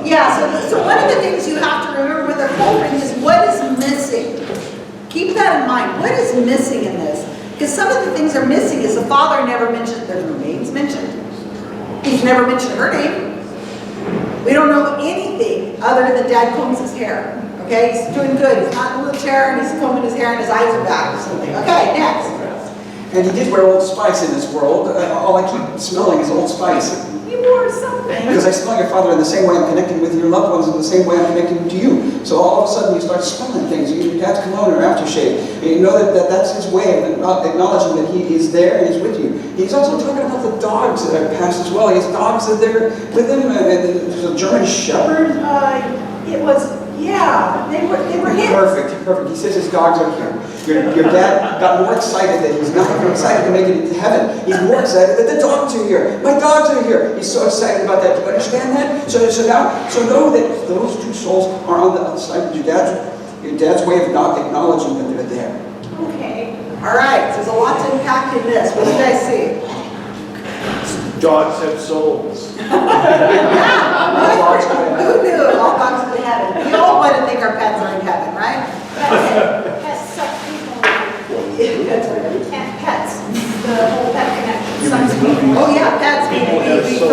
Yeah, so one of the things you have to remember with a cold reading is what is missing. Keep that in mind. What is missing in this? Because some of the things are missing is the father never mentioned their names mentioned. He's never mentioned her name. We don't know anything other than Dad combs his hair. Okay, he's doing good. He's not in a wheelchair and he's combing his hair and his eyes are back or something. Okay, next. And he did wear Old Spice in this world. All I keep smelling is Old Spice. You wore something. Because I smell your father in the same way I'm connecting with your loved ones, in the same way I'm connecting to you. So all of a sudden you start smelling things. Your dad's cologne or aftershave. And you know that's his way of acknowledging that he is there and he's with you. He's also talking about the dogs that have passed as well. He has dogs that they're with him. There's a German Shepherd. Yeah, they were his. Perfect. He says his dogs are here. Your dad got more excited that he's not excited to make it into heaven. He's more excited that the dogs are here. My dogs are here. He's so excited about that. Do you understand that? So know that those two souls are on the other side of your dad's way of not acknowledging that they're there. Okay. All right. There's a lot to unpack in this. What did I see? Dogs have souls. Who knew? All dogs go to heaven. We all want to think our pets are in heaven, right? Pets suck people. Pets. The whole pet connection sucks people. Oh yeah, pets. We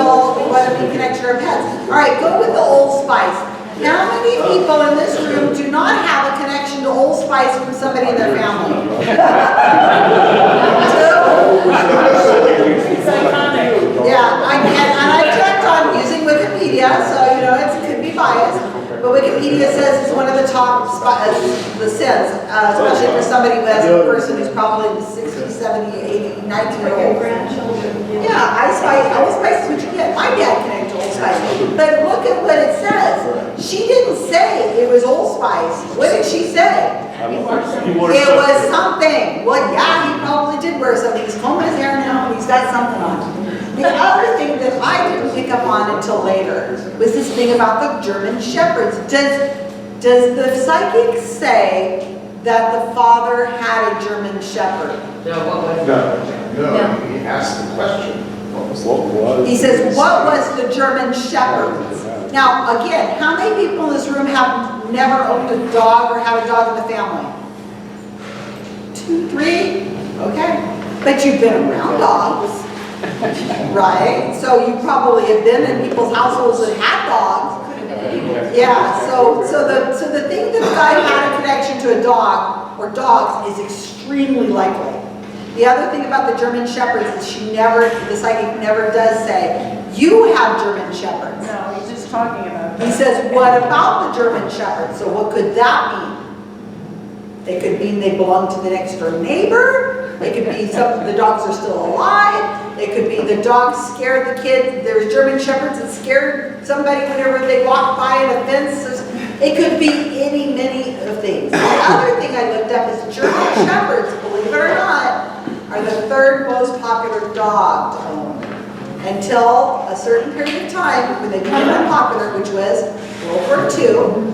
want to be connected to our pets. All right, go with the Old Spice. How many people in this room do not have a connection to Old Spice from somebody in their family? It's iconic. Yeah, and I checked on using Wikipedia, so you know it could be biased. But Wikipedia says it's one of the top the sins, especially for somebody who has a person who's probably 60, 70, 80, 90-year-old. Grandchildren. Yeah, Old Spice is what you get. My dad connected to Old Spice. But look at what it says. She didn't say it was Old Spice. What did she say? It was something. Well, yeah, he probably did wear something. He's combing his hair now and he's got something on. The other thing that I didn't pick up on until later was this thing about the German Shepherds. Does the psychic say that the father had a German Shepherd? No, he asked the question. He says, what was the German Shepherd? Now, again, how many people in this room have never owned a dog or had a dog in the family? 2, 3? Okay. But you've been around dogs, right? So you probably have been in people's households that had dogs. Yeah, so the thing that the guy had a connection to a dog or dogs is extremely likely. The other thing about the German Shepherds is the psychic never does say, you have German Shepherds. No, he's just talking about He says, what about the German Shepherds? So what could that mean? They could mean they belong to the next door neighbor. It could be the dogs are still alive. It could be the dogs scared the kids. There's German Shepherds that scared somebody whenever they walked by in a fence. It could be many of things. The other thing I looked up is German Shepherds, believe it or not, are the 3rd most popular dog to own. Until a certain period of time when they became unpopular, which was World War II,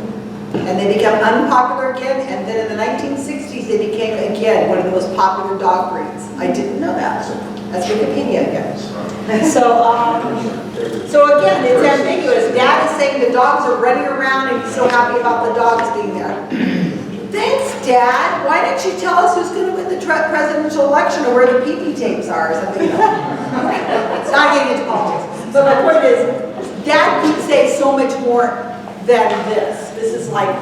and they became unpopular again, and then in the 1960s they became again one of the most popular dog breeds. I didn't know that. That's Wikipedia again. So again, it's ambiguous. Dad is saying the dogs are running around and he's so happy about the dogs being there. Thanks, Dad. Why didn't you tell us who's going to win the presidential election or where the PP tapes are or something? It's not getting into politics. But my point is, Dad could say so much more than this. This is like,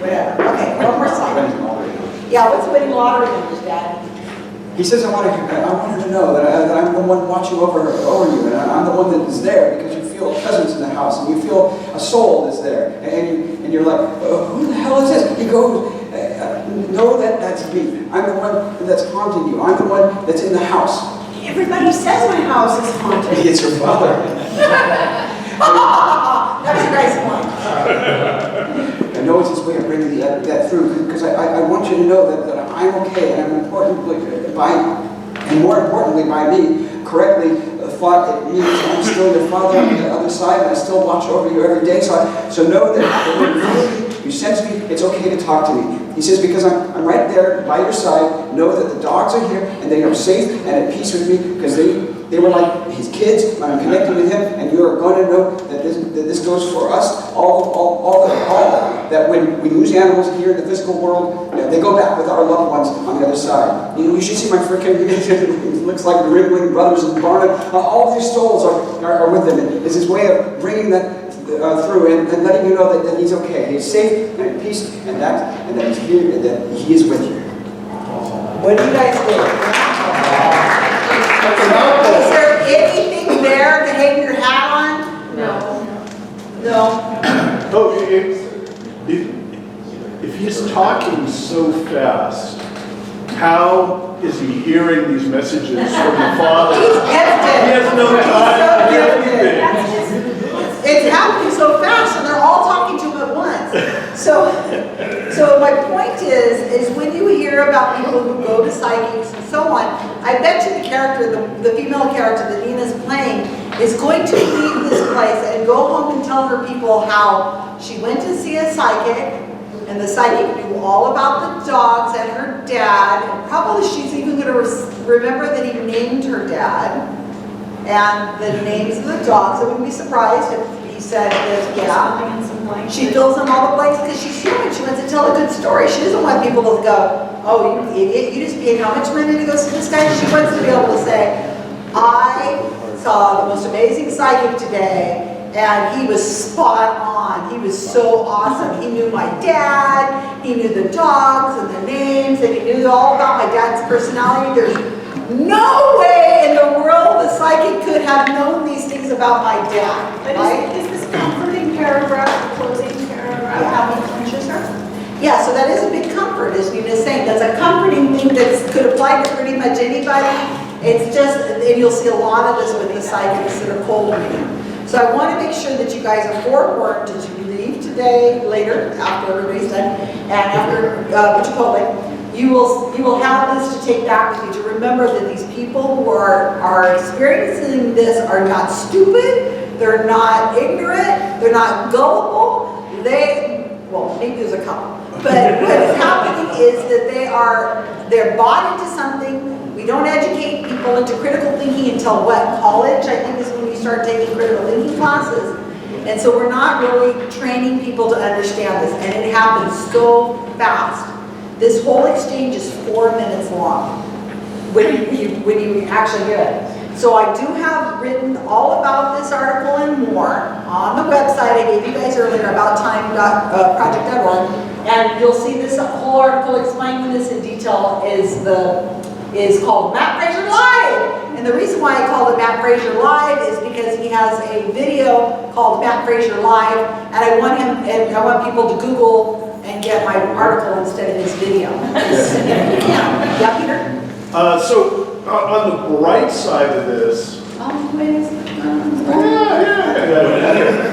whatever. Okay, one more slide. Yeah, what's the winning lottery numbers, Dad? He says, I want her to know that I'm the one watching over you, and I'm the one that is there because you feel a presence in the house, and you feel a soul that's there, and you're like, who the hell is this? He goes, know that that's me. I'm the one that's haunting you. I'm the one that's in the house. Everybody says my house is haunted. It's your father. That's a nice point. I know it's his way of bringing that through, because I want you to know that I'm okay, and I'm more importantly by me correctly thought it means I'm still your father on the other side, and I still watch over you every day. So know that when you sense me, it's okay to talk to me. He says, because I'm right there by your side. Know that the dogs are here, and they are safe and at peace with me, because they They were like his kids. I'm connected with him, and you are going to know that this goes for us. All that when we lose animals here in the physical world, they go back with our loved ones on the other side. You should see my freaking, it looks like the Ringling Brothers in Barnet. All these souls are with him. It's his way of bringing that through and letting you know that he's okay. He's safe and at peace, and that he's here, and that he is with you. What do you guys think? Is there anything there to hang your hat on? No. Oh, if he's talking so fast, how is he hearing these messages from the Father? He's gifted. He has no time. He's so gifted. It's happening so fast, and they're all talking to him at once. So my point is when you hear about people who go to psychics and so on, I bet you the character, the female character that Nina's playing, is going to leave this place and go home and tell her people how she went to see a psychic, and the psychic knew all about the dogs and her dad, and probably she's even going to remember that he named her dad, and the names of the dogs. I wouldn't be surprised if he said that, yeah. She fills in all the blanks because she's human. She wants to tell a good story. She doesn't want people to go, oh, you idiot, you just paid how much money to go see this guy? She wants to be able to say, I saw the most amazing psychic today, and he was spot on. He was so awesome. He knew my dad, he knew the dogs and the names, and he knew all about my dad's personality. There's no way in the world the psychic could have known these things about my dad. But Right? is this comforting paragraph, the closing paragraph, how he clinches her? Yeah, so that is a big comfort, as Nina's saying. That's a comforting thing that could apply to pretty much anybody. It's just, and you'll see a lot of this with the psychics that are cold reading. So I want to make sure that you guys are forewarned as you leave today, later, after everybody's done, and after you will have this to take back with you, to remember that these people who are experiencing this are not stupid, they're not ignorant, they're not gullible, well, maybe there's a couple. But what is happening is that they're bought into something. We don't educate people into critical thinking until what? College, I think, is when you start taking critical thinking classes. And so we're not really training people to understand this. And it happens so fast. This whole exchange is 4 minutes long when you actually get it. So I do have written all about this article and more on the website. I gave you guys earlier about time.project.org, and you'll see this whole article explaining this in detail is called Matt Fraser Live. And the reason why I call it Matt Fraser Live is because he has a video called Matt Fraser Live, and I want people to Google and get my article instead of his video. Yeah, Peter? So on the bright side of this, Oh, wait a second. yeah.